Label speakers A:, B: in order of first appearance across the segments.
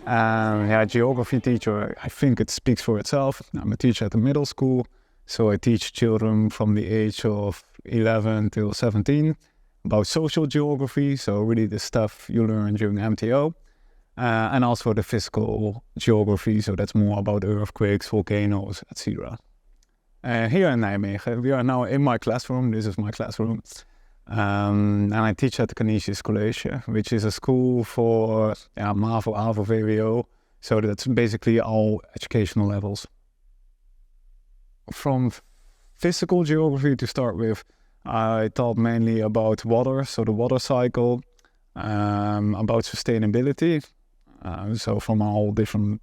A: Geography teacher, I think it speaks for itself. I'm a teacher at the middle school, so I teach children from the age of 11 till 17 about social geography, so really the stuff you learn during MTO, and also the physical geography, so that's more about earthquakes, volcanoes, etc. Here in Nijmegen, we are now in my classroom. This is my classroom. And I teach at the Canisius College, which is a school for MAVO, AVO, VWO. So that's basically all educational levels. From physical geography to start with, I taught mainly about water, so the water cycle, about sustainability. So from all different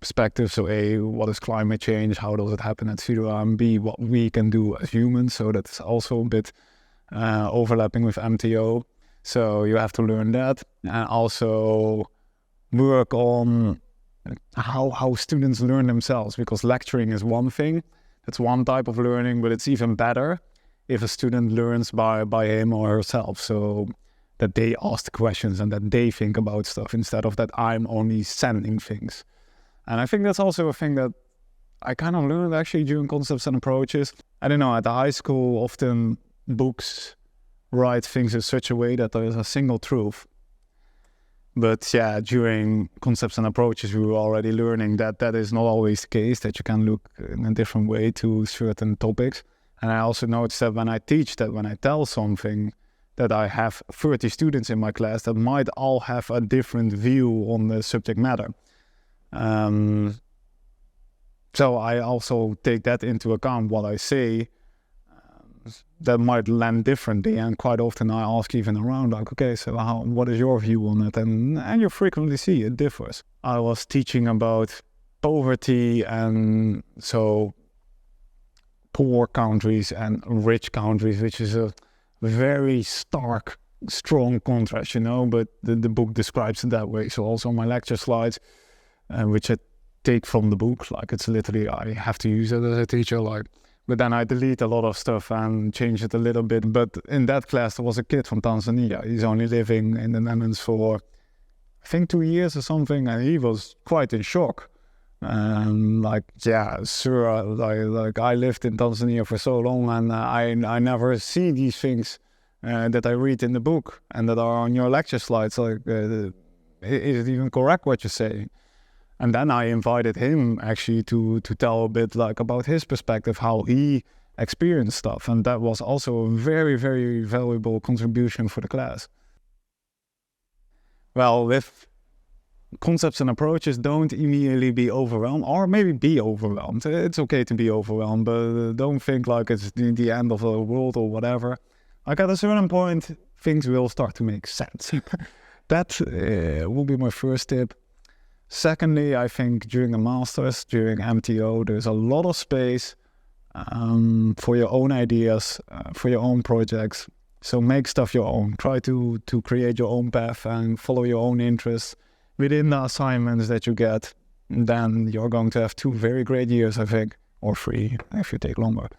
A: perspectives. So A, what is climate change? How does it happen, etc. And B, what we can do as humans. So that's also a bit overlapping with MTO. So you have to learn that and also work on how students learn themselves, because lecturing is one thing. That's one type of learning, but it's even better if a student learns by him or herself. So that they ask questions and that they think about stuff instead of that I'm only sending things. And I think that's also a thing that I kind of learned actually during Concepts and Approaches. I don't know, at the high school, often books write things in such a way that there is a single truth. But yeah, during Concepts and Approaches, we were already learning that that is not always the case, that you can look in a different way to certain topics. And I also noticed that when I teach, that when I tell something, that I have 30 students in my class that might all have a different view on the subject matter. So I also take that into account, what I say, that might land differently. And quite often I ask even around, like, okay, so what is your view on it? And you frequently see it differs. I was teaching about poverty, and so poor countries and rich countries, which is a very stark, strong contrast, but the book describes it that way. So also my lecture slides, which I take from the book, like it's literally, I have to use it as a teacher, but then I delete a lot of stuff and change it a little bit. But in that class, there was a kid from Tanzania. He's only living in the Netherlands for, I think, 2 years or something, and he was quite in shock. I lived in Tanzania for so long, and I never see these things that I read in the book and that are on your lecture slides. Is it even correct what you say? And then I invited him actually to tell a bit about his perspective, how he experienced stuff. And that was also a very, very valuable contribution for the class. Well, with Concepts and Approaches, don't immediately be overwhelmed, or maybe be overwhelmed. It's okay to be overwhelmed, but don't think like it's the end of the world or whatever. At a certain point, things will start to make sense. That will be my first tip. Secondly, I think during the masters, during MTO, there's a lot of space for your own ideas, for your own projects. So make stuff your own. Try to create your own path and follow your own interests within the assignments that you get. Then you're going to have 2 very great years, I think, or 3 if you take longer.